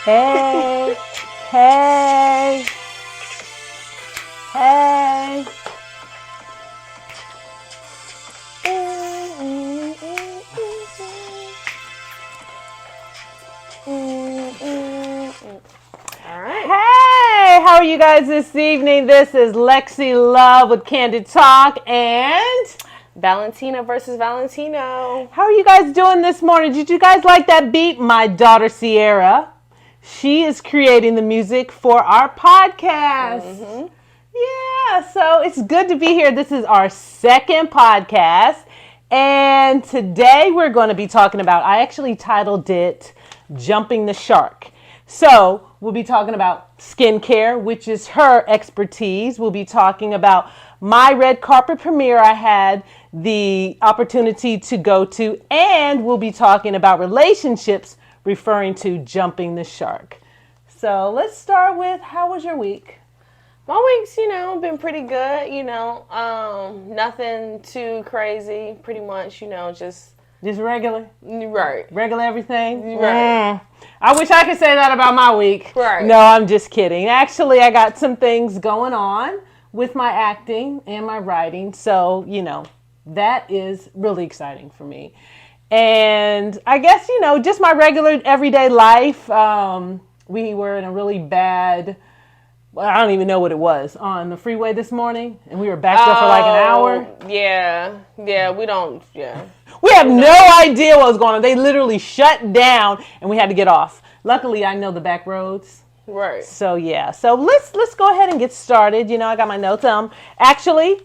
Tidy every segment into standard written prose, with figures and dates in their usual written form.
Hey, hey, hey. All right. Hey, how are you guys this evening? This is Lexee Love with Candid Talk and Valentina versus Valentino. how are you guys doing this morning? Did you guys like that beat? My daughter Sierra, she is creating the music for our podcast. Yeah, so it's good to be here. This is our second podcast. And today we're going to be talking about, I actually titled it Jumping the Shark. So we'll be talking about skincare, which is her expertise. We'll be talking about my red carpet premiere I had the opportunity to go to. And we'll be talking about relationships, referring to jumping the shark. So let's start with, how was your week? My week's, been pretty good, nothing too crazy, pretty much, just regular? Right. Regular everything? Right. I wish I could say that about my week. Right. No, I'm just kidding. Actually, I got some things going on with my acting and my writing. So, that is really exciting for me. And I guess, just my regular everyday life. We were in a really bad... I don't even know what it was, on the freeway this morning, and we were backed up for like an hour. Yeah, we have no idea what was going on. They literally shut down, and we had to get off. Luckily, I know the back roads. Right. So yeah, so let's go ahead and get started. I got my notes. Actually,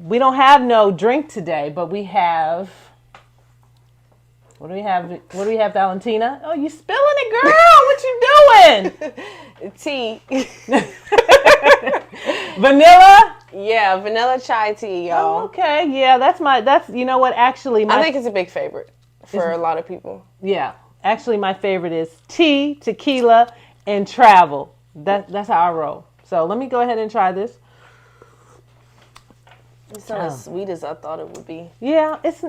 we don't have no drink today, but we have. What do we have? What do we have, Valentina? Oh, you spilling it, girl. What you doing? Tea. Vanilla? Yeah, vanilla chai tea, y'all. Oh, okay. Yeah, that's actually I think it's a big favorite for a lot of people. Yeah. Actually, my favorite is tea, tequila, and travel. That's how I roll. So let me go ahead and try this. It's not as sweet as I thought it would be. Yeah, it's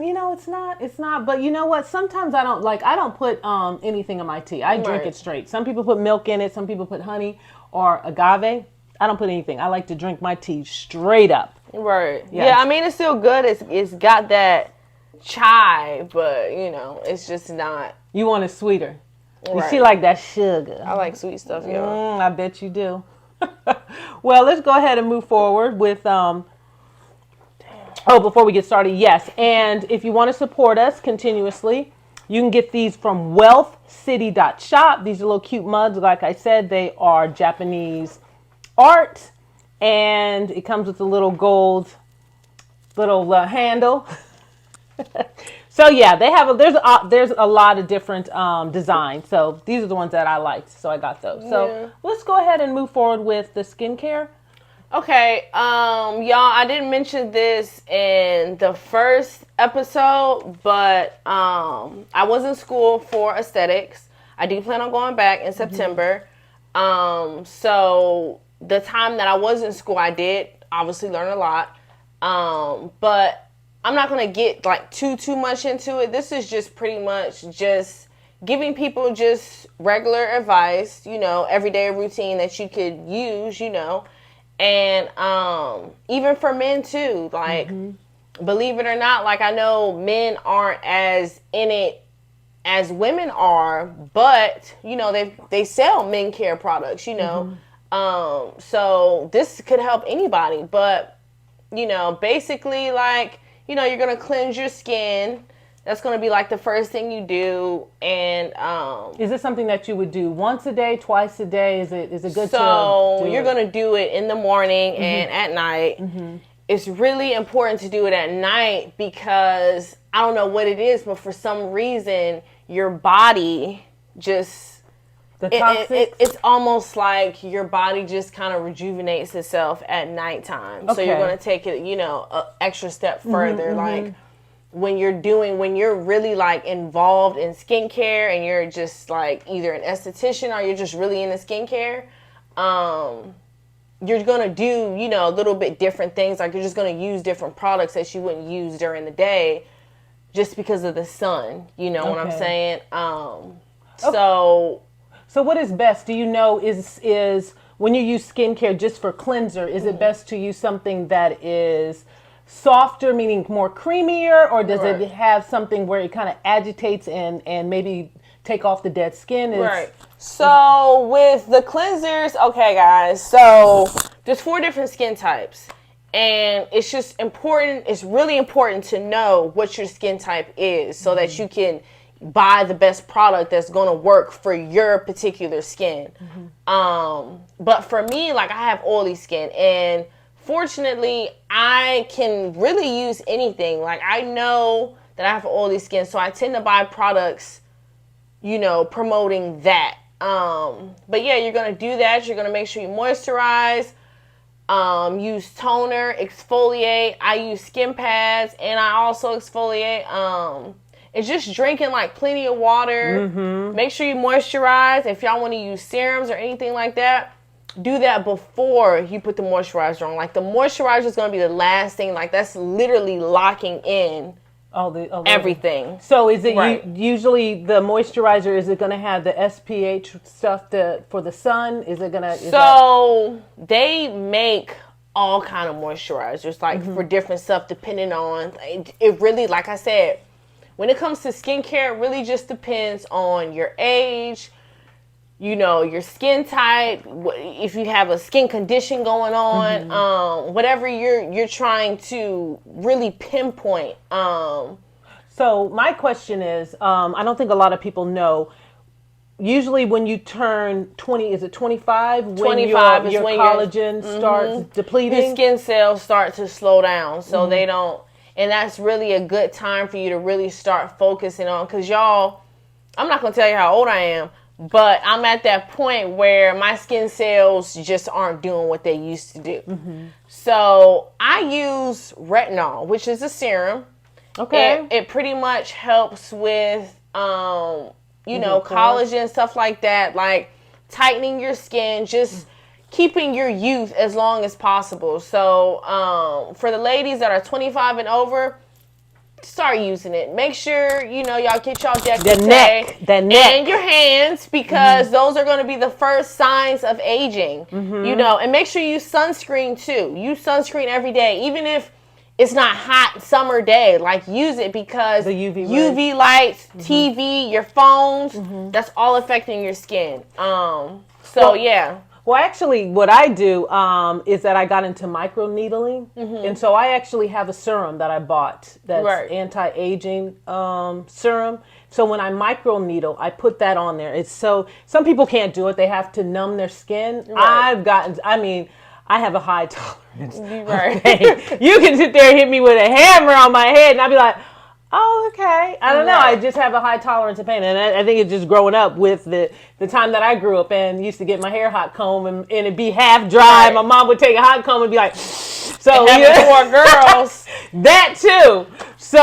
not. But you know what? Sometimes I don't put anything in my tea. I drink it straight. Some people put milk in it. Some people put honey or agave. I don't put anything. I like to drink my tea straight up. Right. Yeah, I mean, it's still good. It's got that chai, but it's just not. You want it sweeter. Right. She like that sugar. I like sweet stuff, y'all. I bet you do. Well, let's go ahead and move forward with before we get started, yes. And if you want to support us continuously, you can get these from wealthcity.shop. These are little cute mugs. Like I said, they are Japanese art. And it comes with a little gold handle. So yeah, there's a lot of different designs. So these are the ones that I liked. So I got those. So let's go ahead and move forward with the skincare. Okay, y'all, I didn't mention this in the first episode, but I was in school for aesthetics. I do plan on going back in September. So the time that I was in school, I did obviously learn a lot. But I'm not going to get like too much into it. This is just pretty much just giving people just regular advice, everyday routine that you could use, And even for men too, like, believe it or not, like, I know men aren't as in it as women are, but they sell men care products, so this could help anybody. But basically, like, you're gonna cleanse your skin. That's going to be like the first thing you do. And is this something that you would do once a day, twice a day? Is it good to do you're going to do it in the morning and at night. It's really important to do it at night because I don't know what it is, but for some reason your body just it's almost like your body just kind of rejuvenates itself at nighttime. Okay. So you're going to take it, an extra step further. Like, when you're really like involved in skincare and you're just like either an esthetician or you're just really into skincare, you're going to do, a little bit different things. Like, you're just going to use different products that you wouldn't use during the day just because of the sun. You know what I'm saying? So So what is best? Do you know is when you use skincare just for cleanser, is it best to use something that is softer, meaning more creamier, or does it have something where it kind of agitates and maybe take off the dead skin? Right. So with the cleansers, okay guys, so there's 4 different skin types. And it's just important, it's really important to know what your skin type is so that you can buy the best product that's going to work for your particular skin. But for me, like, I have oily skin, and fortunately I can really use anything. Like, I know that I have oily skin, so I tend to buy products, you know, promoting that. But yeah, you're going to do that. You're going to make sure you moisturize, use toner, exfoliate. I use skin pads, and I also exfoliate. It's just drinking like plenty of water. Make sure you moisturize. If y'all want to use serums or anything like that, do that before you put the moisturizer on. Like, the moisturizer is going to be the last thing. Like, that's literally locking in everything. So is it usually the moisturizer, is it going to have the SPH stuff for the sun? Is it going to... they make all kind of moisturizers, like for different stuff, depending on... It really, like I said, when it comes to skincare, it really just depends on your age, you know, your skin type, if you have a skin condition going on, whatever you're trying to really pinpoint. So my question is, I don't think a lot of people know, usually when you turn 20, is it 25? 25 when your collagen starts depleting? Your skin cells start to slow down, so they don't, and that's really a good time for you to really start focusing on, because y'all, I'm not going to tell you how old I am, but I'm at that point where my skin cells just aren't doing what they used to do. So I use retinol, which is a serum. Okay. It pretty much helps with, you know, collagen, stuff like that, like tightening your skin, just keeping your youth as long as possible. So for the ladies that are 25 and over, start using it. Make sure, you know, y'all get y'all the neck, and your hands, because those are going to be the first signs of aging. You know, and make sure you use sunscreen too. Use sunscreen every day, even if it's not hot summer day. Like, use it, because the UV lights, TV, your phones, that's all affecting your skin. Yeah. Well, actually, what I do is that I got into microneedling, and so I actually have a serum that I bought that's anti-aging serum. So when I microneedle, I put that on there. It's so, some people can't do it; they have to numb their skin. I have a high tolerance. Of pain. You can sit there and hit me with a hammer on my head, and I'll be like, oh, okay. I don't know. I just have a high tolerance of pain. And I think it's just growing up with the time that I grew up and used to get my hair hot comb and it'd be half dry. My mom would take a hot comb and be like, so poor girls. That too. So,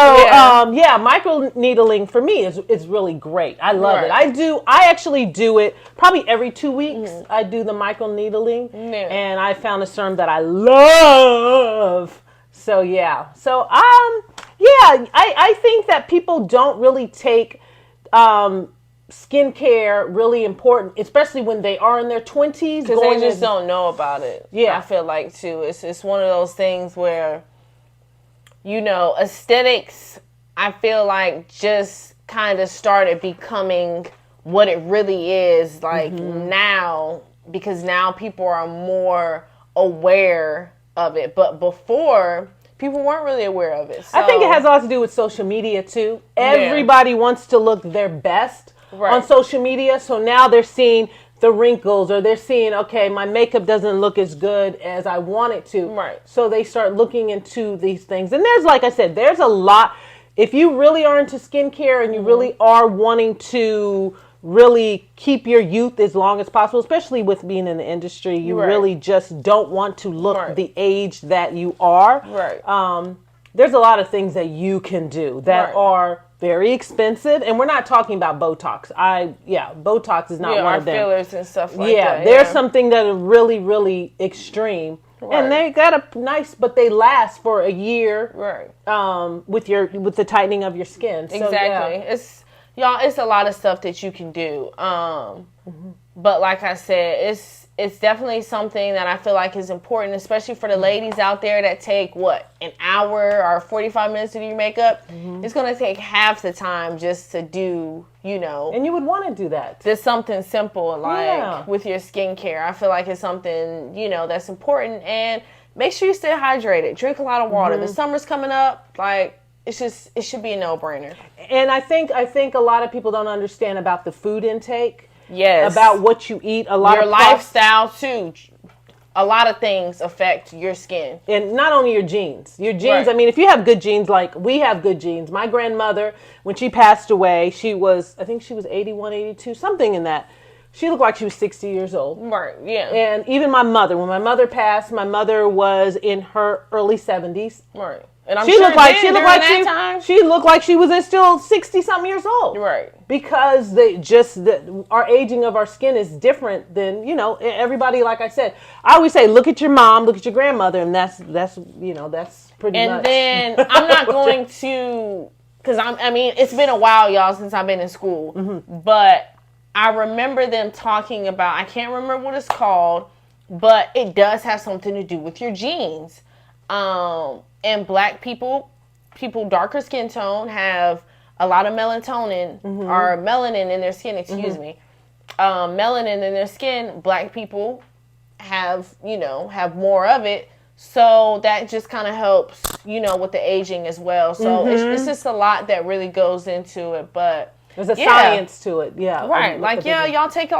micro needling for me is really great. I love it. I actually do it probably every 2 weeks. I do the micro needling, and I found a serum that I love. So, yeah. So, I think that people don't really take skincare really important, especially when they are in their 20s. Because they just don't know about it. Yeah. I feel like, too. It's one of those things where, you know, aesthetics, I feel like, just kind of started becoming what it really is, like, now, because now people are more aware of it. But before, people weren't really aware of it. So. I think it has a lot to do with social media, too. Everybody wants to look their best on social media. So now they're seeing the wrinkles, or they're seeing, okay, my makeup doesn't look as good as I want it to. Right. So they start looking into these things. And there's, like I said, there's a lot. If you really are into skincare and you really are wanting to really keep your youth as long as possible, especially with being in the industry, you really just don't want to look the age that you are. Right. There's a lot of things that you can do that are very expensive, and we're not talking about Botox. Botox is not one of them. Fillers and stuff like that. There's something that are really, really extreme. And they got a nice, but they last for a year. Right. With the tightening of your skin. So, exactly. It's a lot of stuff that you can do. But like I said, it's definitely something that I feel like is important, especially for the ladies out there that take, an hour or 45 minutes to do your makeup. Mm-hmm. It's going to take half the time just to do, And you would want to do that. Just something simple, like with your skincare. I feel like it's something, that's important. And make sure you stay hydrated. Drink a lot of water. Mm-hmm. The summer's coming up. Like, it should be a no-brainer. And I think a lot of people don't understand about the food intake. Yes. About what you eat. Your lifestyle, too. A lot of things affect your skin. And not only your genes. Your genes, right. I mean, if you have good genes, like we have good genes. My grandmother, when she passed away, I think she was 81, 82, something in that. She looked like she was 60 years old. Right, yeah. And even my mother, when my mother passed, my mother was in her early 70s. Right. And she looked like she looked like she was still 60-something years old. Right. Because our aging of our skin is different than, everybody, like I said. I always say, look at your mom, look at your grandmother, and that's pretty much. And then I'm not going to, because it's been a while, y'all, since I've been in school. Mm-hmm. But I remember them talking about, I can't remember what it's called, but it does have something to do with your genes. And black people darker skin tone have a lot of melatonin or melanin in their skin, me. Melanin in their skin, black people have more of it. So that just kind of helps, with the aging as well. So it's just a lot that really goes into it, but there's a science to it. Yeah. Right. Y'all take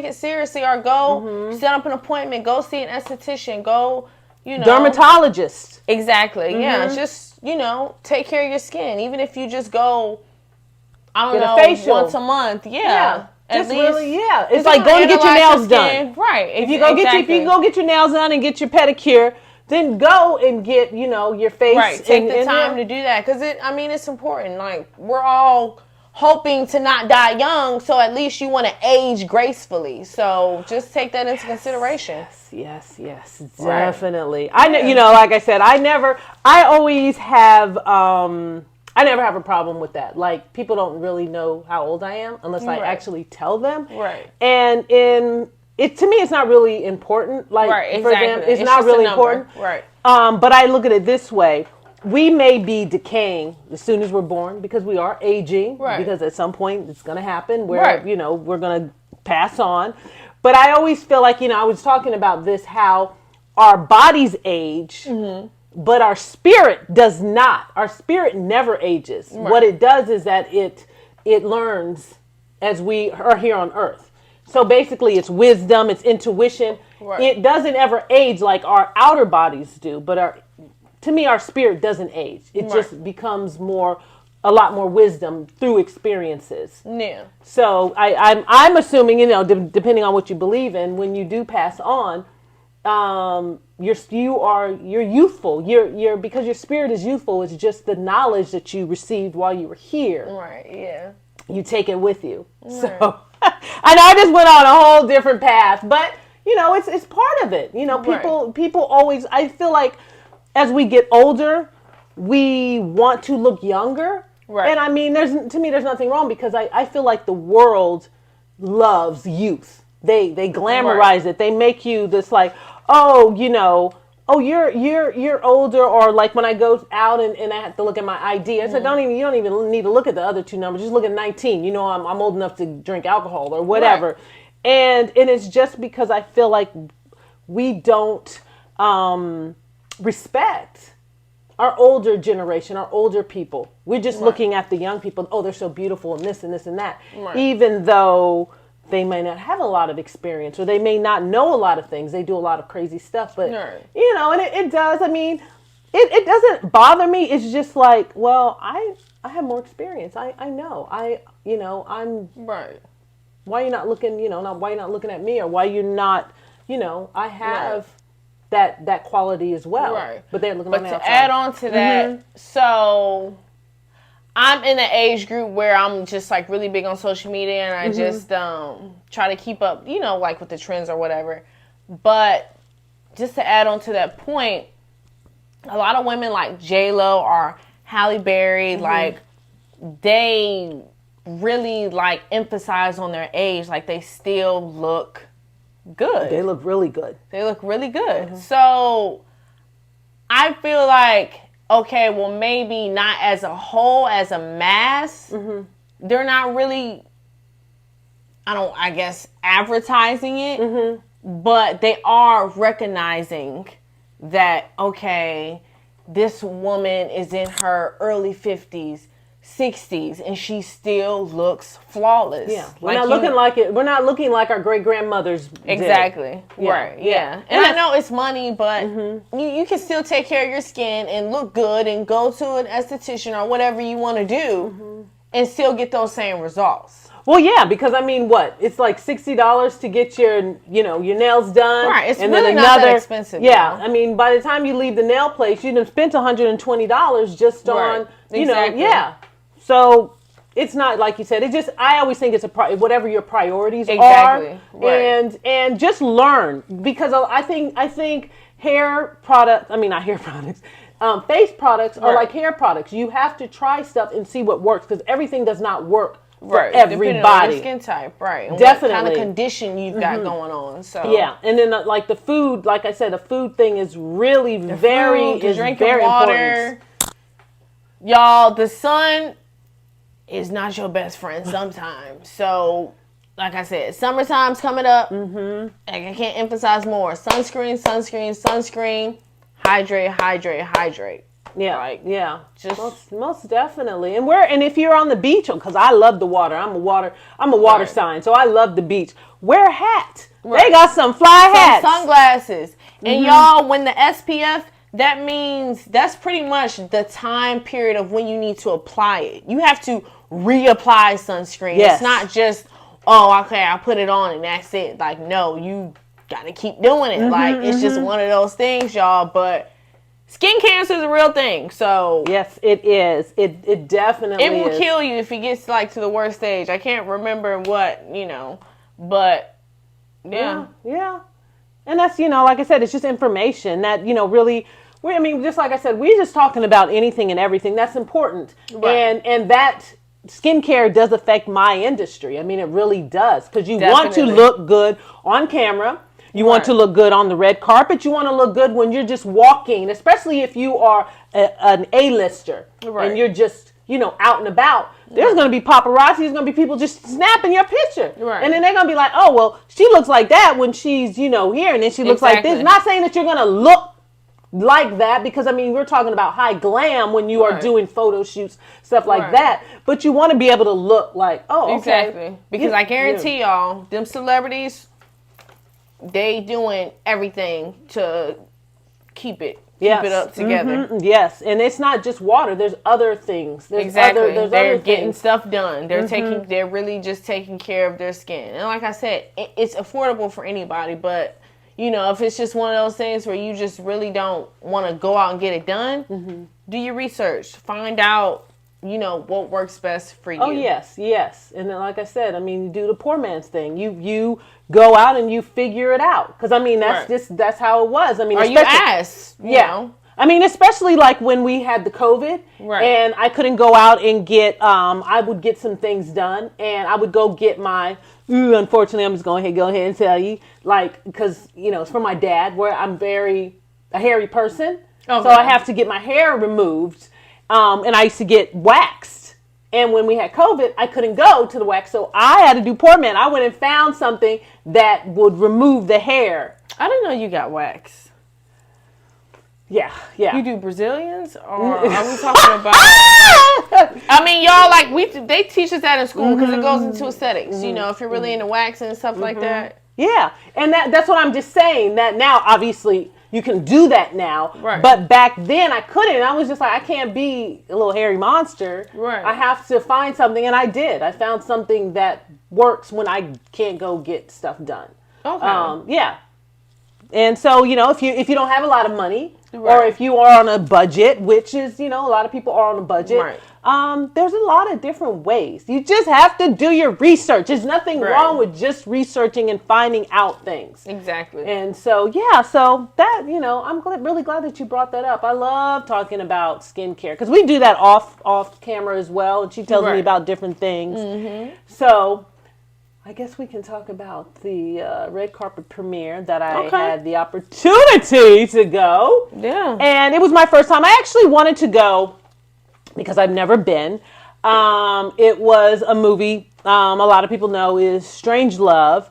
it seriously or go set up an appointment, go see an esthetician, go, dermatologist. Exactly. Mm-hmm. Yeah. Just, take care of your skin. Even if you just go, a facial once a month. Yeah. Just least, really, yeah. It's like going to get your nails done. Right. If you go get your nails done and get your pedicure, then go and get, your face. Right. Take the time to do that. Because it's important. Like, we're all hoping to not die young, so at least you want to age gracefully. So just take that into consideration. Yes, definitely. Right. I know, like I said, I never have a problem with that. Like, people don't really know how old I am unless I actually tell them. Right. And to me, it's not really important. Like, for them, it's not really important. Right. But I look at it this way. We may be decaying as soon as we're born because we are aging. Right. Because at some point it's going to happen where, we're going to pass on. But I always feel like, I was talking about this, how our bodies age, but our spirit does not. Our spirit never ages. Right. What it does is that it learns as we are here on earth. So basically it's wisdom, it's intuition. Right. It doesn't ever age like our outer bodies do, but to me, our spirit doesn't age. It just becomes a lot more wisdom through experiences. Yeah. So I'm assuming, depending on what you believe in, when you do pass on, you're youthful. You're because your spirit is youthful. It's just the knowledge that you received while you were here. Right. Yeah. You take it with you. Right. So I know I just went on a whole different path, but it's part of it. People always. I feel like, as we get older, we want to look younger. Right. And there's nothing wrong, because I feel like the world loves youth. They glamorize it. They make you this like, you're older, or like when I go out and I have to look at my ID, I said, you don't even need to look at the other two numbers. Just look at 19. I'm old enough to drink alcohol or whatever. Right. And it's just because I feel like we don't respect our older generation, our older people. We're just looking at the young people. Oh, they're so beautiful, and this and this and that. Right. Even though they may not have a lot of experience, or they may not know a lot of things. They do a lot of crazy stuff. But, and it does. It doesn't bother me. It's just like, well, I have more experience. I know. I'm right. Why are you not looking, why are you not looking at me, or why you're not, I have that quality as well. Right. But they're looking at me outside. But to add on to that, so I'm in an age group where I'm just like really big on social media, and I just try to keep up, like with the trends or whatever. But just to add on to that point, a lot of women like J-Lo or Halle Berry, like they really like emphasize on their age. Like they still look good. They look really good. They look really good. So I feel like, okay, well, maybe not as a whole, as a mass, they're not really, I guess, advertising it, but they are recognizing that, okay, this woman is in her early 50s, 60s, and she still looks flawless. Yeah, we're not looking like it. We're not looking like our great grandmothers. Exactly. Yeah. Right. Yeah. And I know it's money, but you can still take care of your skin and look good and go to an esthetician or whatever you want to do, and still get those same results. Well, yeah, because I mean, what? It's like $60 to get your nails done. Right. It's and really then not that expensive. Yeah. Though. I mean, by the time you leave the nail place, you'd have spent $120 just on, Exactly. yeah. So it's not like you said. I always think it's whatever your priorities Exactly. are, Right. and just learn, because I think hair products. I mean, not hair products. Face products are like hair products. You have to try stuff and see what works, because everything does not work for everybody. Depending on your skin type, right? And Definitely. What kind of condition you've got going on. So yeah, and then like the food, like I said, the food thing is really very drinking water. important. Y'all, the sun is not your best friend sometimes. So, like I said, summertime's coming up. I can't emphasize more. Sunscreen, sunscreen, sunscreen. Hydrate. Yeah, Like, yeah, just most definitely. And if you're on the beach, because I love the water. I'm a water sign, so I love the beach. Wear a hat. They got some fly hats, sunglasses, and y'all, when the SPF. That means that's pretty much the time period of when you need to apply it. You have to reapply sunscreen. Yes. It's not just, oh, okay, I put it on and that's it. Like, no, you got to keep doing it. Like, it's just one of those things, y'all. But skin cancer is a real thing. So yes, it is. It definitely it will is. kill you if it gets like to the worst stage. I can't remember what, but yeah. Yeah. And that's, like I said, it's just information that, really, just like I said, we're just talking about anything and everything. That's important. Right. And that skincare does affect my industry. I mean, it really does. Because you want to Definitely. look good on camera. You want to look good on the red carpet. You want to look good when you're just walking, especially if you are an A-lister. Right. And you're just, out and about. There's going to be paparazzi. There's going to be people just snapping your picture. Right. And then they're going to be like, oh, well, she looks like that when she's, here. And then she looks like this. Not saying that you're going to look like that, because, we're talking about high glam when you are doing photo shoots, stuff like that. But you want to be able to look like, oh, okay. Exactly. Because I guarantee y'all, them celebrities, they doing everything to keep it up together. Yes, and it's not just water. There's other things. There's They're other getting things. stuff done. They're really just taking care of their skin. And like I said, it's affordable for anybody. But if it's just one of those things where you just really don't want to go out and get it done, do your research. Find out, what works best for you. Oh, yes. And then, like I said, you do the poor man's thing. You go out and you figure it out. Because, that's how it was. Or you ask, you know. Especially like when we had the COVID, and I couldn't go out and get, I would get some things done, and I would go get my, unfortunately, I'm just going to go ahead and tell you, like, because, it's for my dad, where I'm a hairy person, so I have to get my hair removed, and I used to get waxed, and when we had COVID, I couldn't go to the wax, so I had to do poor man. I went and found something that would remove the hair. I didn't know you got wax. Yeah. You do Brazilians, or are we talking about? Y'all, they teach us that in school because it goes into aesthetics. If you're really into waxing and stuff like that. Yeah, and that's what I'm just saying. That now, obviously, you can do that now. Right. But back then, I couldn't. I was just like, I can't be a little hairy monster. Right. I have to find something, and I did. I found something that works when I can't go get stuff done. Okay. Yeah. And so, if you don't have a lot of money, or if you are on a budget, which is, a lot of people are on a budget, There's a lot of different ways. You just have to do your research. There's nothing wrong with just researching and finding out things. Exactly. And so, yeah, so that, I'm really glad that you brought that up. I love talking about skincare because we do that off camera as well. And she tells me about different things. Mm-hmm. So I guess we can talk about the red carpet premiere that I had the opportunity to go. Yeah. And it was my first time. I actually wanted to go because I've never been. It was a movie a lot of people know is Strange Love.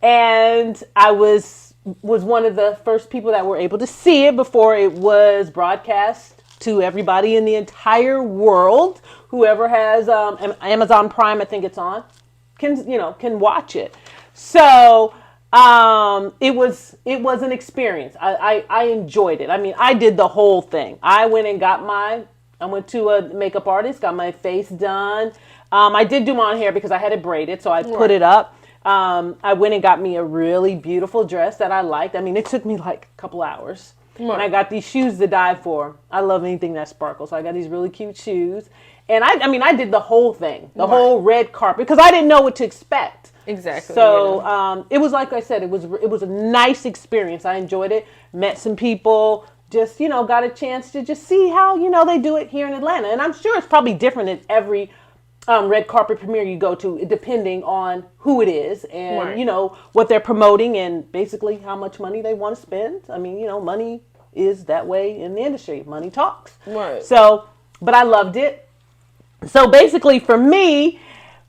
And I was one of the first people that were able to see it before it was broadcast to everybody in the entire world. Whoever has Amazon Prime, I think it's on, can watch it. So it was an experience. I enjoyed it. I mean, I did the whole thing. I went to a makeup artist, got my face done. I did do my hair because I had it braided, so I put it up. I went and got me a really beautiful dress that I liked. I mean, it took me like a couple hours. Right. And I got these shoes to die for. I love anything that sparkles. So I got these really cute shoes. And I did the whole thing, the whole red carpet, because I didn't know what to expect. Exactly. So it was, like I said, it was a nice experience. I enjoyed it. Met some people. Just, got a chance to just see how, they do it here in Atlanta. And I'm sure it's probably different in every red carpet premiere you go to, depending on who it is and, what they're promoting and basically how much money they want to spend. I mean, money is that way in the industry. Money talks. Right. So, but I loved it. So basically for me,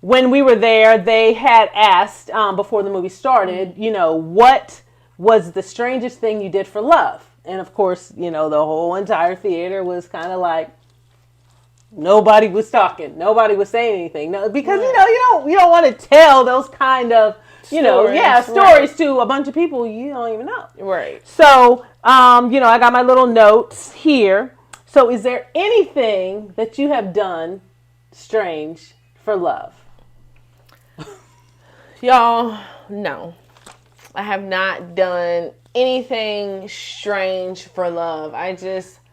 when we were there, they had asked before the movie started, what was the strangest thing you did for love? And of course, the whole entire theater was kind of like, nobody was talking. Nobody was saying anything. No, because, you don't want to tell those kind of, stories to a bunch of people you don't even know. Right. So, I got my little notes here. So is there anything that you have done strange for love? Y'all, no. I have not done anything strange for love.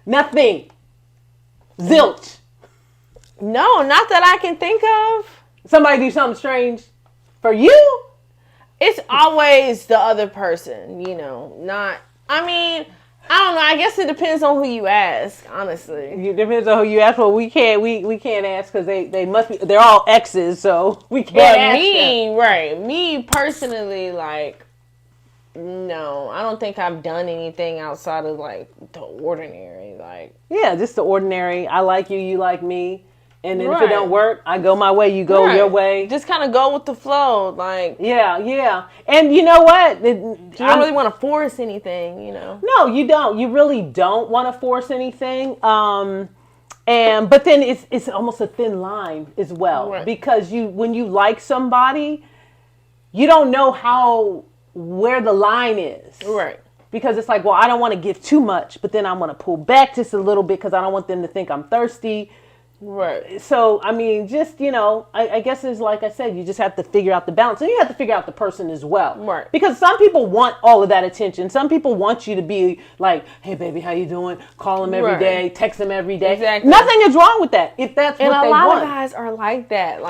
Nothing. Zilch. No, not that I can think of. Somebody do something strange for you? It's always the other person, not, I don't know. I guess it depends on who you ask, honestly. It depends on who you ask. Well, we can't ask because they must be, they're all exes, so we can't ask them. Right. Me personally, no, I don't think I've done anything outside of the ordinary. Yeah, just the ordinary. I like you, you like me. And then if it don't work, I go my way, you go your way. Just kind of go with the flow. Yeah. And you know what? You don't really want to force anything, No, you don't. You really don't want to force anything. But then it's almost a thin line as well. Right. Because when you like somebody, you don't know where the line is. Right. Because it's like, well, I don't want to give too much, but then I want to pull back just a little bit because I don't want them to think I'm thirsty. Right. So, just, I guess it's like I said, you just have to figure out the balance. And you have to figure out the person as well. Right. Because some people want all of that attention. Some people want you to be like, hey, baby, how you doing? Call them every day. Text them every day. Exactly. Nothing is wrong with that if that's what they want. And a lot of guys are like that.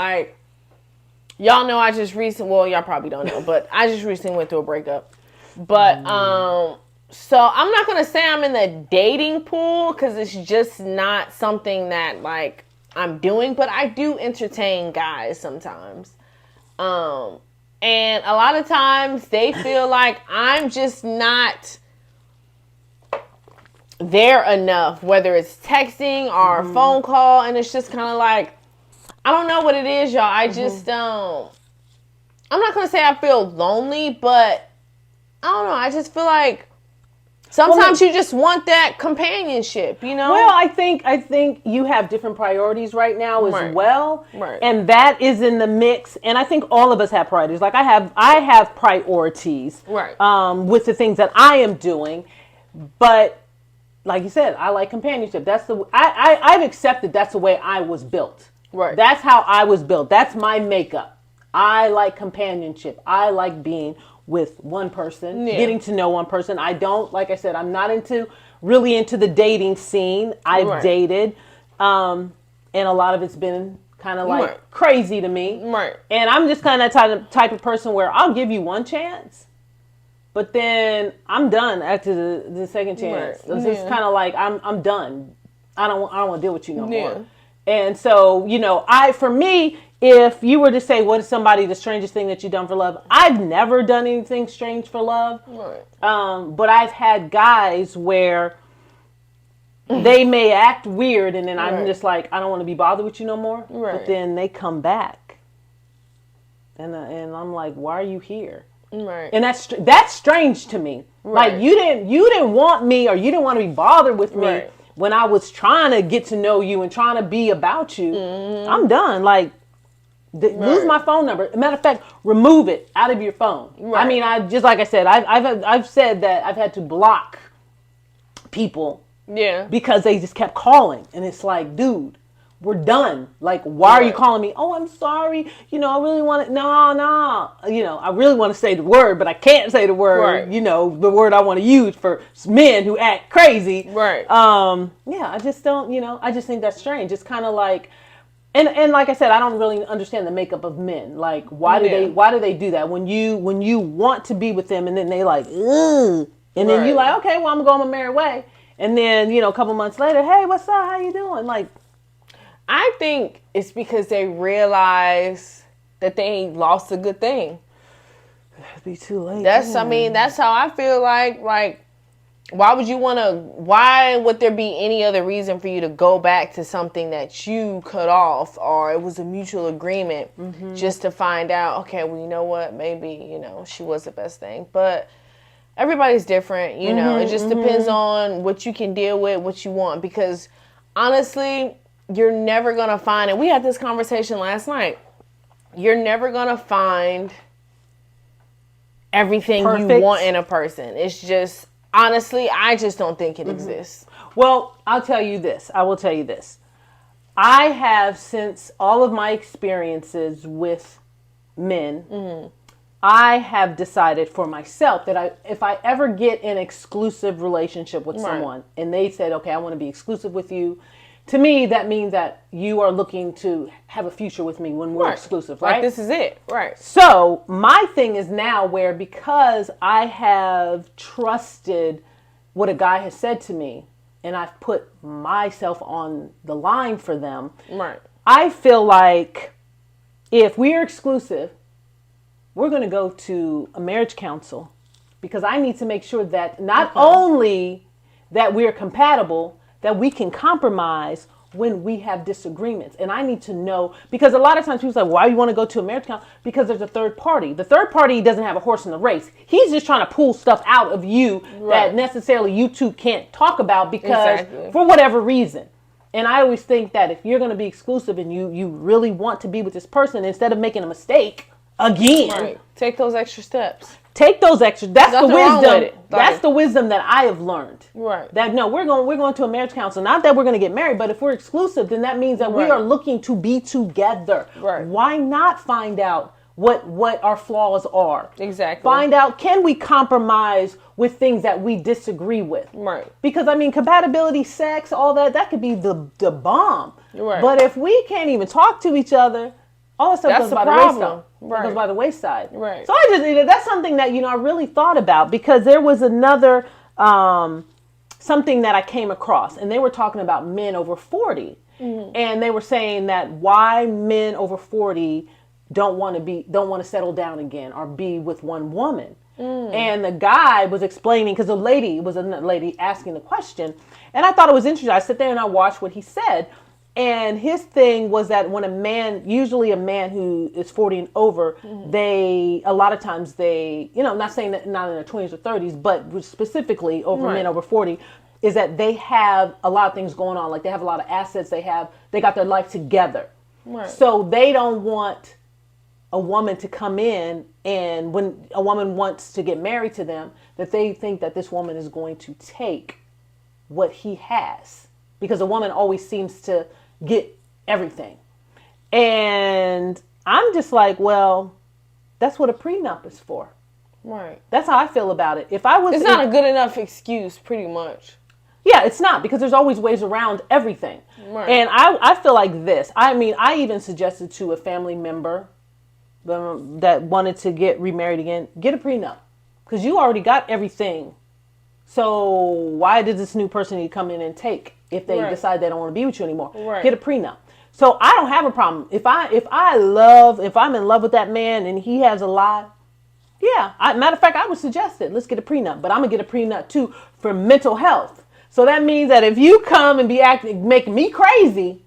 Y'all know y'all probably don't know, but I just recently went through a breakup. But, so I'm not going to say I'm in the dating pool because it's just not something that I'm doing, but I do entertain guys sometimes. And a lot of times they feel like I'm just not there enough, whether it's texting or a phone call. And it's just kind of I don't know what it is, y'all. I just I'm not going to say I feel lonely, but I don't know. I just feel like sometimes you just want that companionship, Well, I think you have different priorities right now as well. Right. And that is in the mix. And I think all of us have priorities. I have priorities. Right. With the things that I am doing. But like you said, I like companionship. I've accepted that's the way I was built. Right. That's how I was built. That's my makeup. I like companionship. I like being with one person, getting to know one person. I don't, like I said, I'm not really into the dating scene. I've dated. and a lot of it's been kind of like Right. crazy to me. Right. And I'm just kind of type of person where I'll give you one chance, but then I'm done after the second chance. Right. It's just kind of like I'm done. I don't want to deal with you no Yeah. more. And so, for me, if you were to say, what is somebody the strangest thing that you've done for love? I've never done anything strange for love. Right. But I've had guys where they may act weird, and then I'm Right. just like, I don't want to be bothered with you no more. Right. But then they come back, and I'm like, why are you here? Right. And that's strange to me. Right. Like you didn't want me, or you didn't want to be bothered with me. Right. When I was trying to get to know you and trying to be about you. I'm done. Like, lose my phone number. Matter of fact, remove it out of your phone. Right. I mean, like I said, I've said that I've had to block people. Yeah. Because they just kept calling, and it's like, dude, we're done. Like, why are you calling me? Oh, I'm sorry. I really want to. No. I really want to say the word, but I can't say the word. Right. The word I want to use for men who act crazy. Right. Yeah, I just don't. I just think that's strange. It's kind of like, and like I said, I don't really understand the makeup of men. Like, why do they do that when you want to be with them, and then they like, ugh, and then you like, okay, well, I'm gonna go on my merry way. And then, a couple months later, hey, what's up? How you doing? Like, I think it's because they realize that they lost a good thing. it'd be too late. That's how I feel like, why would there be any other reason for you to go back to something that you cut off, or it was a mutual agreement just to find out, okay, well, you know what? Maybe, she was the best thing. But everybody's different, it just depends on what you can deal with, what you want, because honestly, you're never going to find, and we had this conversation last night, you're never going to find everything you want in a person. It's just, honestly, I just don't think it exists. Well, I will tell you this. I have, since all of my experiences with men, I have decided for myself that if I ever get an exclusive relationship with someone, and they said, okay, I want to be exclusive with you, to me, that means that you are looking to have a future with me when we're exclusive, right? Like, this is it, right? So my thing is now where, because I have trusted what a guy has said to me, and I've put myself on the line for them, right? I feel like if we are exclusive, we're going to go to a marriage counsel, because I need to make sure that not only that we're compatible, that we can compromise when we have disagreements. And I need to know, because a lot of times people say, why do you want to go to a marriage counsel? Because there's a third party. The third party doesn't have a horse in the race. He's just trying to pull stuff out of you that necessarily you two can't talk about because for whatever reason. And I always think that if you're going to be exclusive and you really want to be with this person, instead of making a mistake again, take those extra steps. Take those extra. That's the wisdom. That's Like, the wisdom that I have learned. Right. That no, we're going to a marriage counsel. Not that we're going to get married, but if we're exclusive, then that means that we are looking to be together. Right. Why not find out what our flaws are? Exactly. Find out, can we compromise with things that we disagree with? Right. Because compatibility, sex, all that could be the bomb. Right. But if we can't even talk to each other, all that stuff goes by the wayside. Right. Goes by the wayside. Right. So that's something that I really thought about, because there was another something that I came across, and they were talking about men over 40, and they were saying that why men over 40 don't want to settle down again or be with one woman. And the guy was explaining, because a lady asking the question, and I thought it was interesting. I sat there and I watched what he said. And his thing was that when usually a man who is 40 and over, a lot of times not saying that not in their 20s or 30s, but specifically over men over 40, is that they have a lot of things going on. Like, they have a lot of assets. They got their life together. Right. So they don't want a woman to come in, and when a woman wants to get married to them, that they think that this woman is going to take what he has, because a woman always seems to get everything. And I'm just like, well, that's what a prenup is for. Right. That's how I feel about it. It's not a good enough excuse, pretty much. Yeah, it's not, because there's always ways around everything. Right. And I feel like this. I mean, I even suggested to a family member that wanted to get remarried again, get a prenup. Because you already got everything. So why does this new person need to come in and take if they decide they don't want to be with you anymore? Right. Get a prenup. So I don't have a problem. If I'm in love with that man and he has a lot, yeah. Matter of fact, I would suggest it. Let's get a prenup. But I'm going to get a prenup too for mental health. So that means that if you come and making me crazy,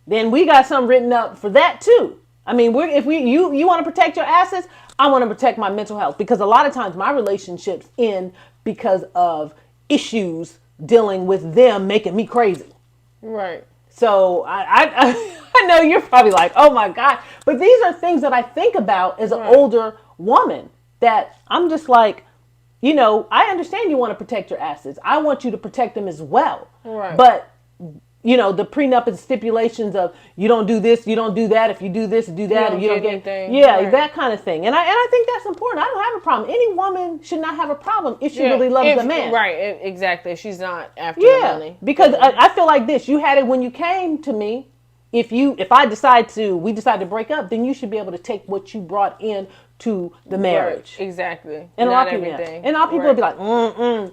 then we got something written up for that too. I mean, you want to protect your assets, I want to protect my mental health, because a lot of times my relationships end because of issues dealing with them making me crazy. Right. So I know you're probably like, oh my God, but these are things that I think about as an older woman, that I'm just like, I understand you want to protect your assets. I want you to protect them as well. Right. But, the prenup and stipulations of you don't do this, you don't do that. If you do this, do that, or you don't get anything. Yeah, right. That kind of thing. And I think that's important. I don't have a problem. Any woman should not have a problem if she really loves the man. Right, exactly. If she's not after the money. Because I feel like this. You had it when you came to me. If we decide to break up, then you should be able to take what you brought in to the marriage. Right, exactly. And not everything. And a lot of people will be like,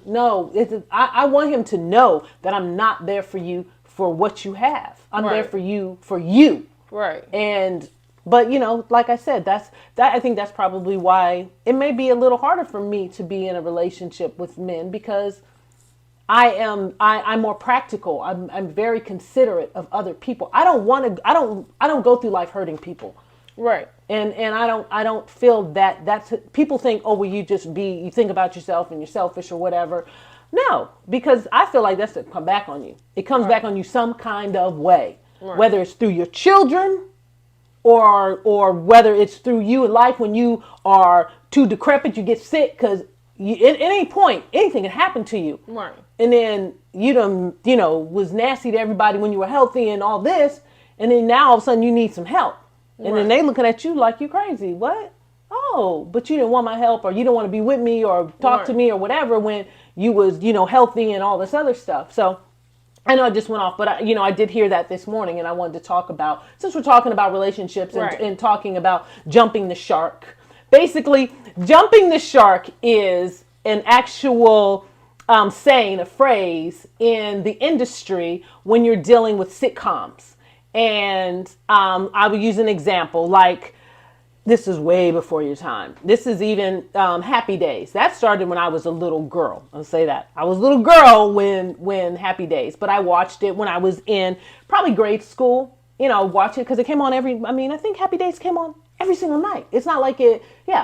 no. I want him to know that I'm not there for you for what you have. I'm there for you. Right. But like I said, I think that's probably why it may be a little harder for me to be in a relationship with men, because I'm more practical. I'm very considerate of other people. I don't go through life hurting people. Right. And I don't feel that's people think, oh, well, you think about yourself and you're selfish or whatever. No, because I feel like that's to come back on you. It comes back on you some kind of way, whether it's through your children or whether it's through you in life when you are too decrepit, you get sick, because at any point, anything can happen to you. Right. And then was nasty to everybody when you were healthy and all this. And then now all of a sudden you need some help. And then they looking at you like you crazy. What? Oh, but you didn't want my help, or you don't want to be with me or talk to me or whatever when you was, healthy and all this other stuff. So I know I just went off, but I did hear that this morning, and I wanted to talk about, since we're talking about relationships and talking about jumping the shark. Basically, jumping the shark is an actual saying, a phrase in the industry when you're dealing with sitcoms. And I would use an example, like, this is way before your time. This is even Happy Days. That started when I was a little girl. I'll say that. I was a little girl when Happy Days, but I watched it when I was in probably grade school. Watch it because it came on I think Happy Days came on every single night. It's not like I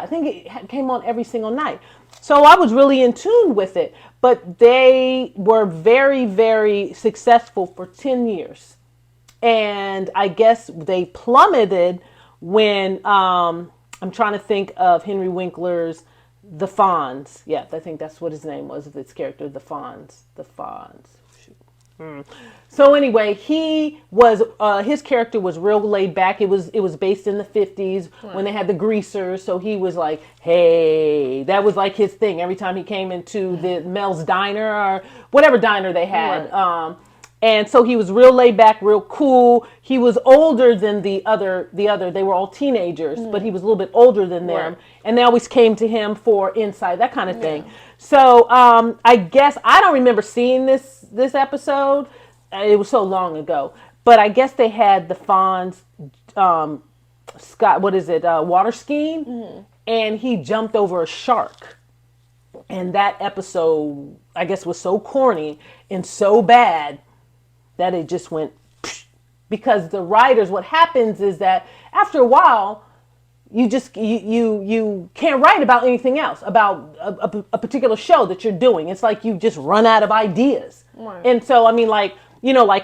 think it came on every single night. So I was really in tune with it, but they were very, very successful for 10 years. And I guess they plummeted when I'm trying to think of Henry Winkler's The Fonz. Yeah, I think that's what his name was, of its character, The Fonz. Shoot. So anyway, he was his character was real laid back. It was based in the 50s when they had the greasers. So he was like, hey, that was like his thing. Every time he came into the Mel's Diner or whatever diner they had. And so he was real laid back, real cool. He was older than the other, they were all teenagers, but he was a little bit older than them. And they always came to him for insight, that kind of thing. So I guess, I don't remember seeing this episode. It was so long ago. But I guess they had the Fonz, water skiing. And he jumped over a shark. And that episode, I guess, was so corny and so bad that it just went, because the writers, what happens is that after a while, you just, you can't write about anything else, about a particular show that you're doing. It's like you just run out of ideas. And so, I mean, like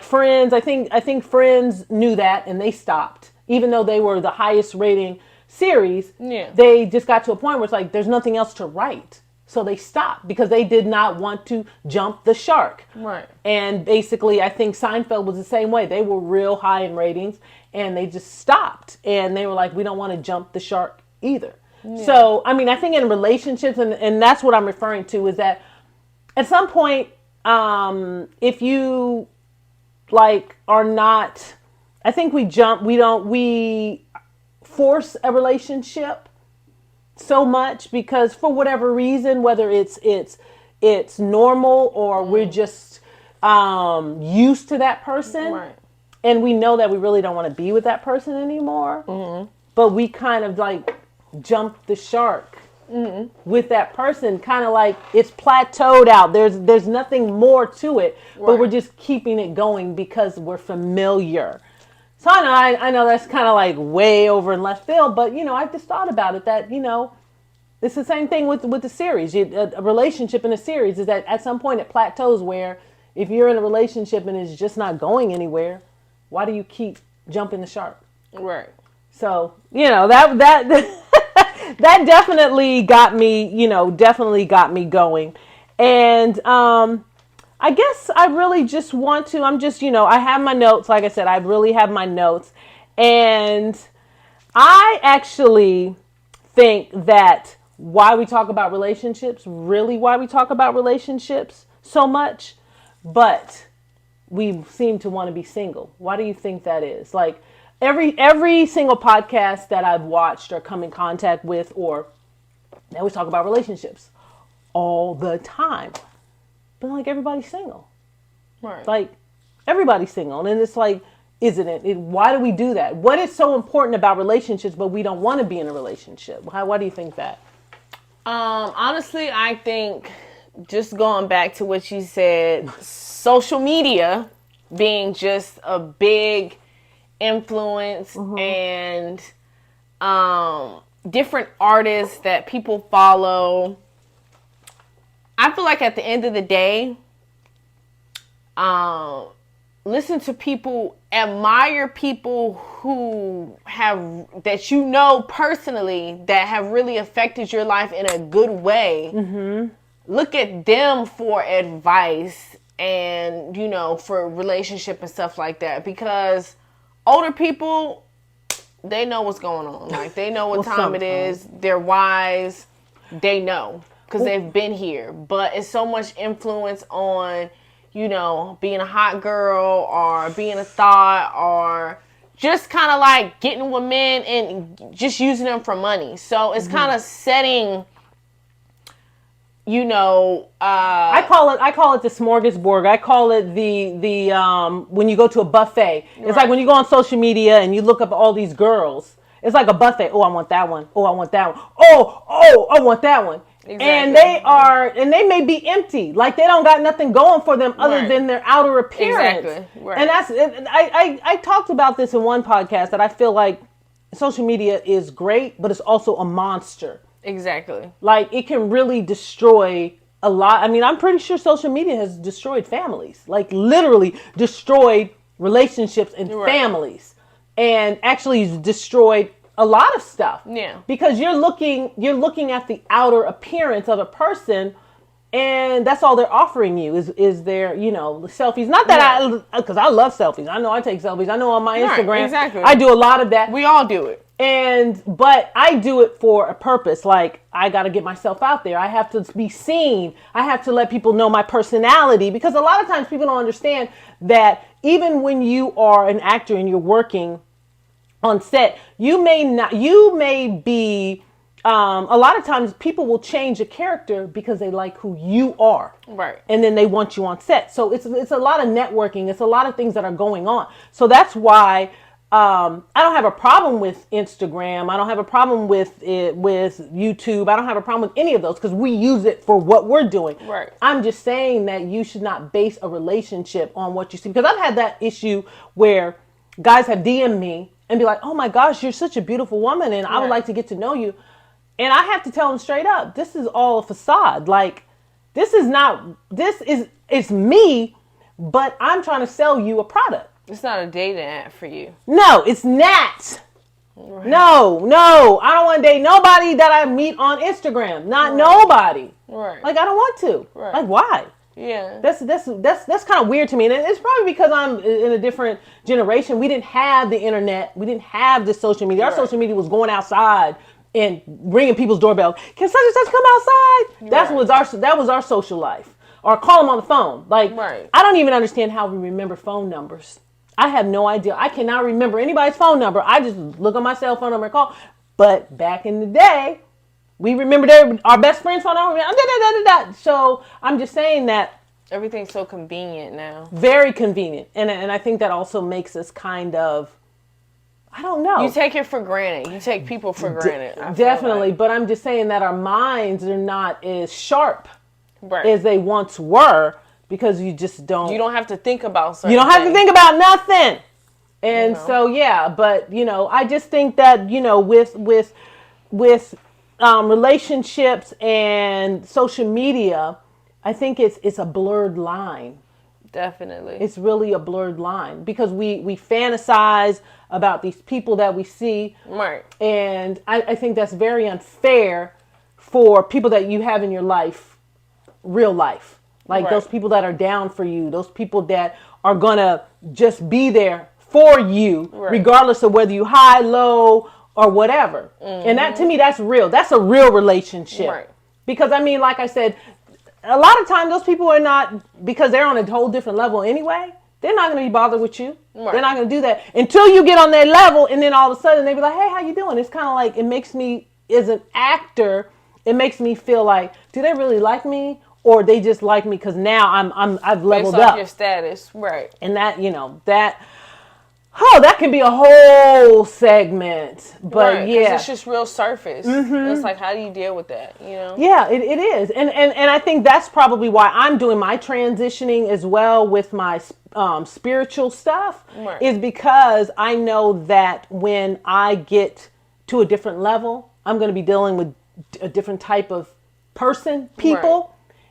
Friends, I think Friends knew that and they stopped. Even though they were the highest rating series, they just got to a point where it's like, there's nothing else to write. So they stopped because they did not want to jump the shark. And basically, I think Seinfeld was the same way. They were real high in ratings and they just stopped. And they were like, we don't want to jump the shark either. So, I mean, I think in relationships, and that's what I'm referring to, is that at some point, if you like are not, I think we force a relationship so much because for whatever reason, whether it's normal or we're just used to that person, Right. and we know that we really don't want to be with that person anymore, but we kind of like jump the shark with that person, kind of like it's plateaued out. There's nothing more to it, but we're just keeping it going because we're familiar. So I know that's kind of like way over in left field, but I just thought about it that it's the same thing with the series. A relationship in a series is that at some point it plateaus where if you're in a relationship and it's just not going anywhere, why do you keep jumping the shark? Right. So that that definitely got me going, and I guess I really just want to. I'm just I have my notes. Like I said, I really have my notes, and I actually think that why we talk about relationships so much, but we seem to want to be single. Why do you think that is? Like every single podcast that I've watched or come in contact with, or they always talk about relationships all the time. But like everybody's single. Right. Like everybody's single. And it's like, isn't it? Why do we do that? What is so important about relationships, but we don't want to be in a relationship? Why do you think that? Honestly, I think just going back to what you said, social media being just a big influence and different artists that people follow. I feel like at the end of the day, listen to people, admire people who have, that personally, that have really affected your life in a good way. Look at them for advice and, for relationship and stuff like that. Because older people, they know what's going on. Like, they know what time it is. They're wise. They know. Because they've been here. But it's so much influence on, being a hot girl or being a thought or just kind of like getting with men and just using them for money. So it's kind of setting, I call it the smorgasbord. I call it the when you go to a buffet. It's like when you go on social media and you look up all these girls. It's like a buffet. Oh, I want that one. Oh, I want that one. Oh, I want that one. Exactly. And they may be empty. Like they don't got nothing going for them other than their outer appearance. Exactly. Right. And I talked about this in one podcast that I feel like social media is great, but it's also a monster. Exactly. Like it can really destroy a lot. I mean, I'm pretty sure social media has destroyed families, like literally destroyed relationships and families, and actually destroyed a lot of stuff. Yeah. Because you're looking at the outer appearance of a person, and that's all they're offering you is their, selfies. Not that because I love selfies. I know I take selfies. I know on my Instagram, exactly. I do a lot of that. We all do it. But I do it for a purpose. Like I got to get myself out there. I have to be seen. I have to let people know my personality, because a lot of times people don't understand that even when you are an actor and you're working on set, you may be, a lot of times people will change a character because they like who you are. Right. And then they want you on set. So it's a lot of networking. It's a lot of things that are going on. So that's why I don't have a problem with Instagram. I don't have a problem with YouTube. I don't have a problem with any of those because we use it for what we're doing. Right. I'm just saying that you should not base a relationship on what you see. Because I've had that issue where guys have DM'd me and be like, oh my gosh, you're such a beautiful woman and I would like to get to know you. And I have to tell them straight up, this is all a facade. Like, it's me, but I'm trying to sell you a product. It's not a dating app for you. No, it's not. Right. No, I don't want to date nobody that I meet on Instagram. Not nobody. Right. Like, I don't want to. Right. Like, why? Yeah. That's kind of weird to me. And it's probably because I'm in a different generation. We didn't have the internet. We didn't have the social media. Our social media was going outside and ringing people's doorbell. Can such and such come outside? That was our social life. or call them on the phone. Like, Right. I don't even understand how we remember phone numbers. I have no idea. I cannot remember anybody's phone number. I just look on my cell phone number and call. But back in the day, we remembered our best friend's phone number. So I'm just saying that Everything's so convenient now. very convenient. And I think that also makes us kind of, I don't know. You take it for granted. You take people for granted. I feel Definitely. like. But I'm just saying that our minds are not as sharp Right. as they once were, because you just don't. You don't have to think about certain You don't have to things. think about nothing. And You know. so, yeah, but, I just think that, with relationships and social media, I think it's a blurred line. Definitely. It's really a blurred line, because we fantasize about these people that we see. Right. And I think that's very unfair for people that you have in your life, real life. Like, Right. those people that are down for you, those people that are going to just be there for you, Right. regardless of whether you high, low, or whatever. And that, to me, that's real. That's a real relationship. Right. Because, I mean, like I said, a lot of times those people are not, because they're on a whole different level anyway, they're not going to be bothered with you. Right. They're not going to do that until you get on their level, and then all of a sudden they be like, hey, how you doing? It's kind of like, it makes me, as an actor, it makes me feel like, do they really like me? Or they just like me because now I've leveled Based off up. your status. Right. And that, that can be a whole segment. But Right, 'cause yeah. it's just real surface. It's like, how do you deal with that? Yeah, it is. And I think that's probably why I'm doing my transitioning as well with my spiritual stuff, Right. is because I know that when I get to a different level, I'm going to be dealing with a different type of people. Right.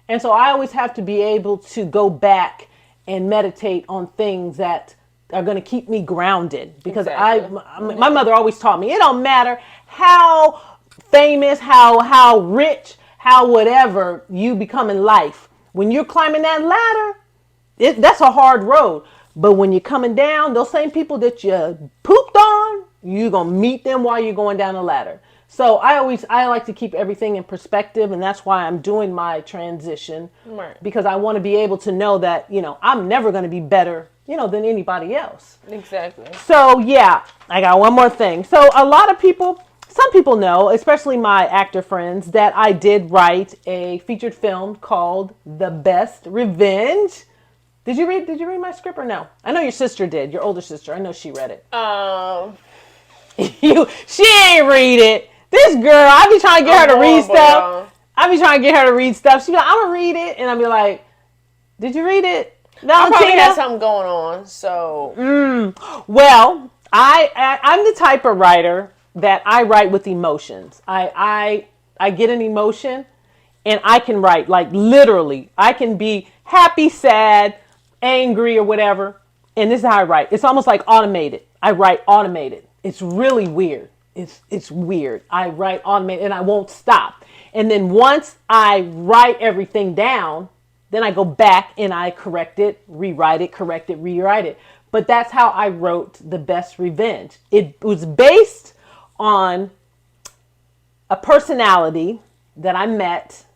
And so I always have to be able to go back and meditate on things that are going to keep me grounded, because Exactly. my mother always taught me, it don't matter how famous, how rich, how whatever you become in life. When you're climbing that ladder, that's a hard road. But when you're coming down, those same people that you pooped on, you're going to meet them while you're going down the ladder. So I like to keep everything in perspective, and that's why I'm doing my transition. Right. Because I want to be able to know that, I'm never going to be better, than anybody else. Exactly. So yeah, I got one more thing. So some people know, especially my actor friends, that I did write a featured film called The Best Revenge. Did you read my script or no? I know your sister did, your older sister. I know she read it. She ain't read it. This girl, I be trying to get her to read stuff. I be trying to get her to read stuff. She be like, I'm gonna read it, and I be like, did you read it? I probably Valentina? had something going on, so. Well, I'm the type of writer that I write with emotions. I get an emotion, and I can write, like, literally. I can be happy, sad, angry, or whatever, and this is how I write. It's almost like automated. I write automated. It's really weird. It's weird. I write automated, and I won't stop. And then once I write everything down, then I go back and I correct it, rewrite it, correct it, rewrite it. But that's how I wrote The Best Revenge. It was based on a personality that I met,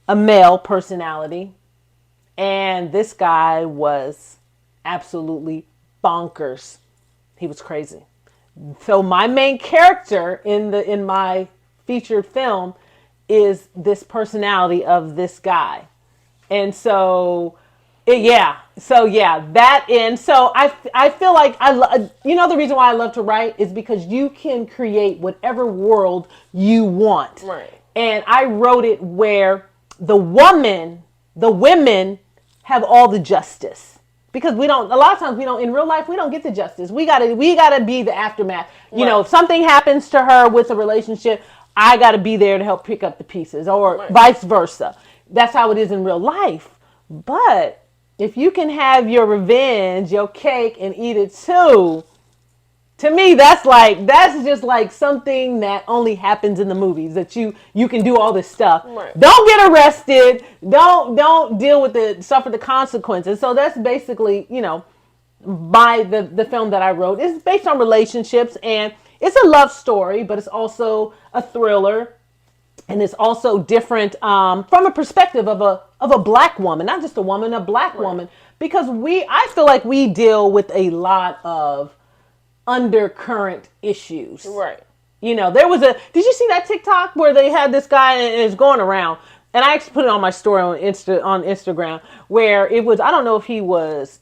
a male personality, and this guy was absolutely bonkers. He was crazy. So my main character in my featured film is this personality of this guy. And so, that end. So I feel like the reason why I love to write is because you can create whatever world you want. Right. And I wrote it where the women have all the justice. Because a lot of times in real life, we don't get the justice. We gotta be the aftermath. Right. If something happens to her with a relationship, I gotta be there to help pick up the pieces, or Right. vice versa. That's how it is in real life. But if you can have your revenge, your cake, and eat it too, to me, that's just like something that only happens in the movies, that you can do all this stuff. Right. Don't get arrested. Don't deal with suffer the consequences. So that's basically, by the film that I wrote. It's based on relationships, and it's a love story, but it's also a thriller. And it's also different from a perspective of a black woman, not just a woman, a black woman, because I feel like we deal with a lot of undercurrent issues. Right. You know, did you see that TikTok where they had this guy and it's going around? And I actually put it on my story on Instagram where it was, I don't know if he was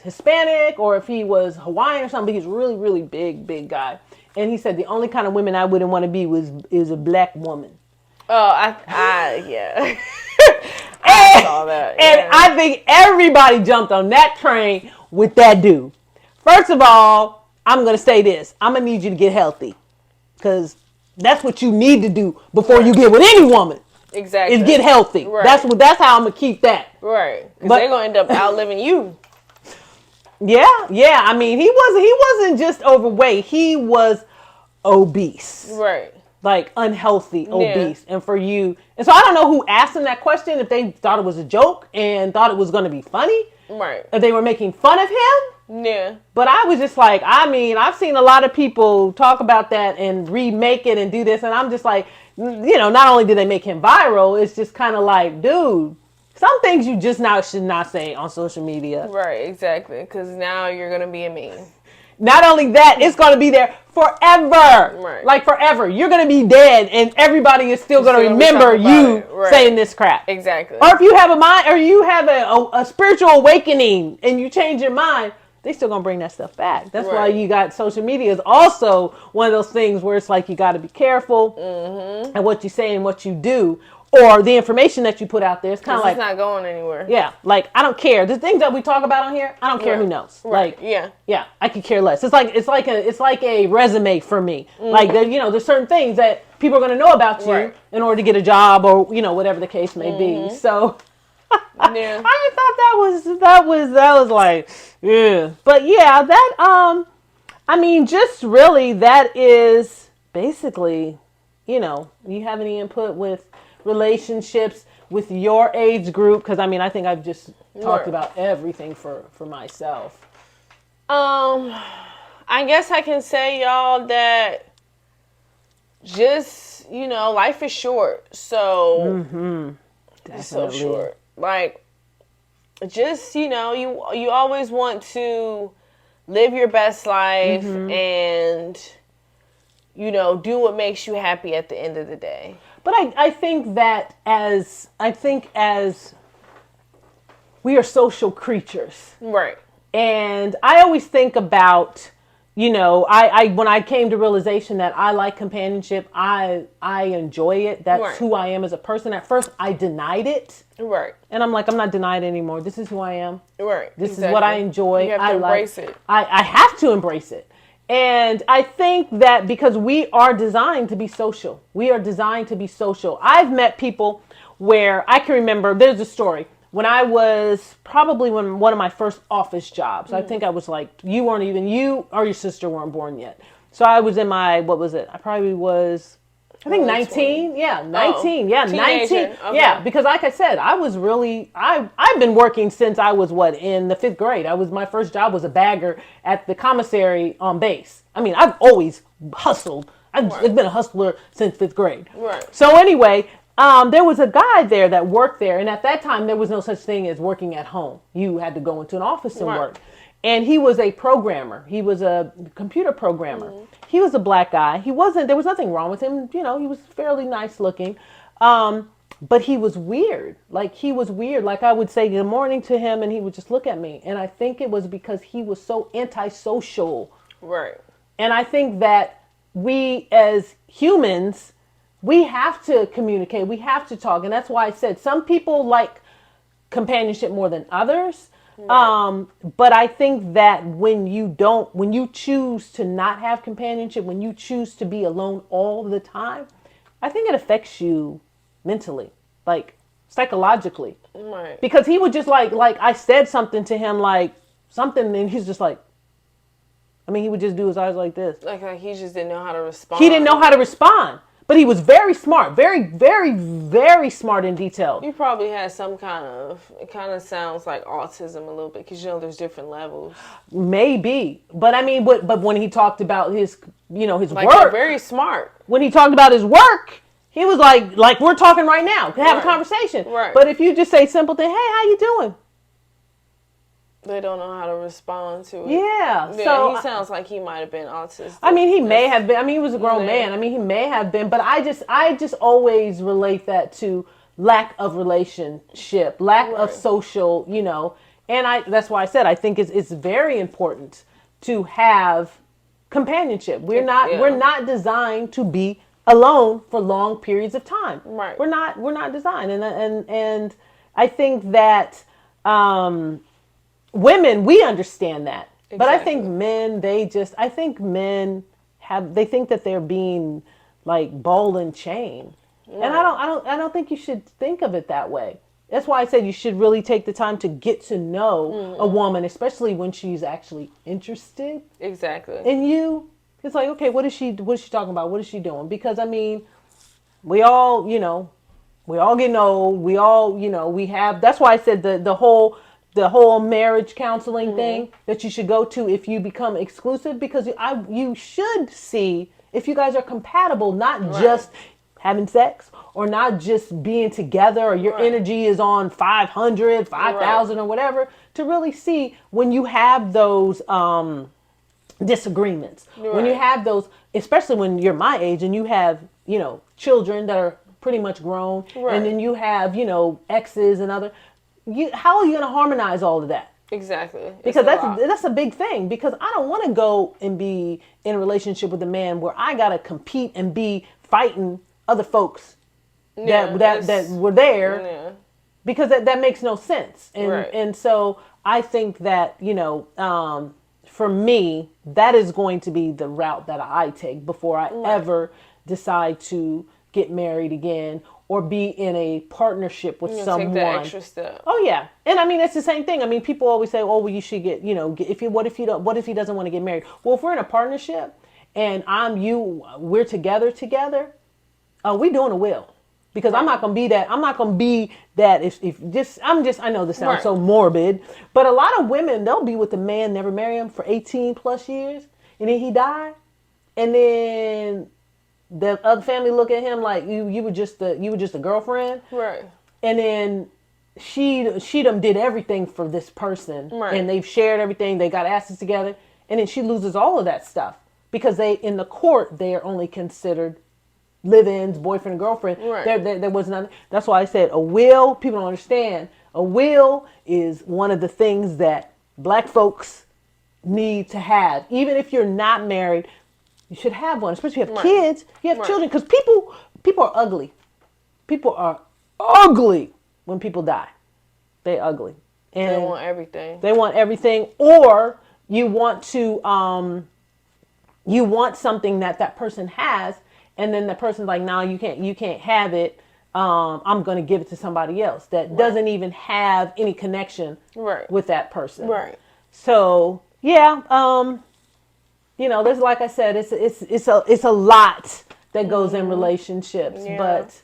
Hispanic or if he was Hawaiian or something, but he's a really, really big guy. And he said the only kind of women I wouldn't want to be is a black woman. Oh, yeah. I saw that. Yeah. And I think everybody jumped on that train with that dude. First of all, I'm going to say this. I'm going to need you to get healthy. Because that's what you need to do before you get with any woman. Exactly. Is get healthy. Right. That's how I'm going to keep that. Right. Because they're going to end up outliving you. Yeah. I mean, he wasn't just overweight. He was obese. Right. Like unhealthy, obese. And for you. And so I don't know who asked him that question, if they thought it was a joke and thought it was going to be funny. Right. If they were making fun of him. Yeah. But I was just like, I mean, I've seen a lot of people talk about that and remake it and do this. And I'm just like, you know, not only did they make him viral, it's just kind of like, dude, some things you just should not say on social media. Right, exactly. Because now you're going to be a meme. Not only that, it's going to be there forever. Right. Like forever. You're going to be dead and everybody is still going to remember you saying this crap. Exactly. Or if you have a mind, or you have a spiritual awakening and you change your mind, they still going to bring that stuff back. That's why you got social media is also one of those things where it's like you got to be careful and what you say and what you do. Or the information that you put out there. It's kind of like, it's not going anywhere. Yeah. Like, I don't care. The things that we talk about on here, I don't care who knows. Right. Like, yeah, I could care less. It's like a resume for me. Like, you know, there's certain things that people are going to know about you in order to get a job or, you know, whatever the case may be. So yeah. I thought that was like, yeah. But yeah, that, I mean, just really that is basically, you know, you have any input with relationships with your age group? Because I mean, I think I've just talked about everything for myself. I guess I can say, y'all, that just, you know, life is short. So it's so short. Like, just, you know, you always want to live your best life and, you know, do what makes you happy at the end of the day. But I think that as we are social creatures. Right. And I always think about, you know, I when I came to realization that I like companionship, I enjoy it. That's who I am as a person. At first, I denied it. Right. And I'm like, I'm not denying it anymore. This is who I am. Right. This is what I enjoy. You have to embrace it. I have to embrace it. And I think that because we are designed to be social. We are designed to be social. I've met people where I can remember, there's a story. When I was probably one of my first office jobs, I think I was like, you or your sister weren't born yet. So I was in my, what was it? I probably was, I think 19. 20. Yeah, 19. Yeah, teenager. 19. Okay. Yeah, because like I said, I was really, I've been working since I was in the 5th grade. My first job was a bagger at the commissary on base. I mean, I've always hustled. I've been a hustler since 5th grade. Right. So anyway, there was a guy there that worked there. And at that time, there was no such thing as working at home. You had to go into an office and work. And he was a programmer. He was a computer programmer. He was a black guy. There was nothing wrong with him. You know, he was fairly nice looking. But he was weird. Like I would say good morning to him and he would just look at me. And I think it was because he was so antisocial. Right. And I think that we as humans, we have to communicate. We have to talk. And that's why I said some people like companionship more than others. Right. But I think that when you choose to not have companionship, when you choose to be alone all the time, I think it affects you mentally, like psychologically. Right. Because he would just like I said something to him, like something, and he's just like, I mean, he would just do his eyes like this. Like he just didn't know how to respond. He didn't know how to respond. But he was very smart, very, very, very smart and detailed. You probably had it kind of sounds like autism a little bit because, you know, there's different levels. Maybe. But I mean, but when he talked about his like work. Very smart. When he talked about his work, He was like we're talking right now. Can have a conversation. Right. But if you just say simple thing, hey, how you doing? They don't know how to respond to it. Yeah. Yeah, So he sounds like he might have been autistic. I mean, he may have been. I mean, he was a grown man. I mean, he may have been. But I just always relate that to lack of relationship, lack of social, and that's why I said I think it's very important to have companionship. We're not designed to be alone for long periods of time. Right. We're not designed, and I think that women, we understand that. Exactly. But I think men, they think that they're being like ball and chain. Right. And I don't think you should think of it that way. That's why I said you should really take the time to get to know a woman, especially when she's actually interested in you. It's like, okay, what is she talking about? What is she doing? Because I mean, we all getting old. We all, we have, that's why I said the whole marriage counseling thing that you should go to if you become exclusive, because you should see if you guys are compatible, not just having sex or not just being together or your energy is on 500, 5,000 or whatever, to really see when you have those disagreements, when you have those, especially when you're my age and you have, children that are pretty much grown, and then you have, exes and other. How are you going to harmonize all of that? Exactly. Because that's a big thing. Because I don't want to go and be in a relationship with a man where I got to compete and be fighting other folks that were there, because that makes no sense. And so I think that, for me, that is going to be the route that I take before I ever decide to get married again or be in a partnership with someone. Take that extra step. Oh yeah, and I mean it's the same thing. I mean, people always say, "Oh, well, you should get, what if he doesn't want to get married?" Well, if we're in a partnership and we're together, we're doing a will, because I'm not gonna be that. I'm not gonna be that. I know this sounds so morbid, but a lot of women, they'll be with the man, never marry him for 18 plus years, and then he died, and then the other family look at him like you were just a girlfriend, right? And then she done did everything for this person, and they've shared everything. They got assets together, and then she loses all of that stuff because in the court they are only considered live-ins, boyfriend and girlfriend. There was none. That's why I said a will. People don't understand. A will is one of the things that black folks need to have, even if you're not married. You should have one, especially if you have kids, you have children, because people are ugly. People are ugly when people die. They ugly. And they want everything. They want everything, or you want something that person has, and then the person's like, no, you can't have it. I'm going to give it to somebody else that doesn't even have any connection with that person. Right. So yeah. There's, like I said, it's a lot that goes in relationships, but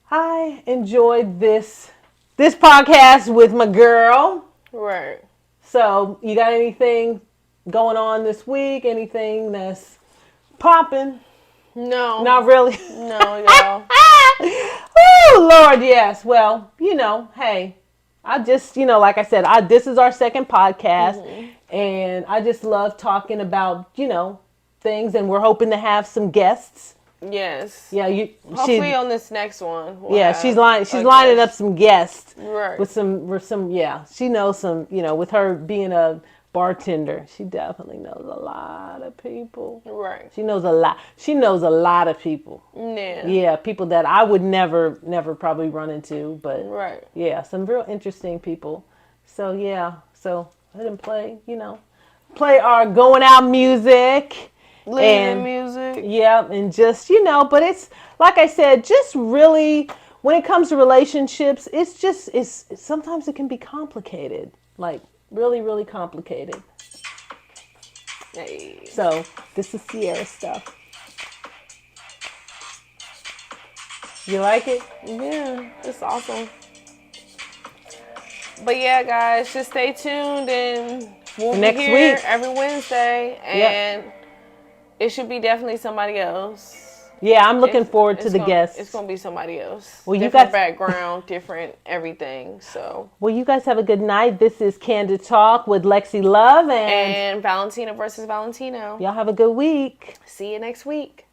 I enjoyed this podcast with my girl. Right. So you got anything going on this week? Anything that's popping? No. Not really? No, y'all. Oh, Lord, yes. Well, hey, I just, like I said, this is our second podcast. And I just love talking about, things, and we're hoping to have some guests. Yes. Yeah, hopefully on this next one. She's lining up some guests. Right. With some she knows some, with her being a bartender, she definitely knows a lot of people. Right. She knows a lot of people. Yeah. Yeah, people that I would never probably run into, but yeah, some real interesting people. So yeah, let him play our going out music. Living music. Yeah, and just, but it's, like I said, just really, when it comes to relationships, it's sometimes it can be complicated. Like, really, really complicated. Hey. So, this is Sierra stuff. You like it? Yeah, it's awesome. But yeah, guys, just stay tuned, and we'll be here every Wednesday, and it should be definitely somebody else. Yeah, I'm looking forward to the guests. It's going to be somebody else. Well, different background, different everything. So. Well, you guys have a good night. This is Candid Talk with Lexee Love and Valentina versus Valentino. Y'all have a good week. See you next week.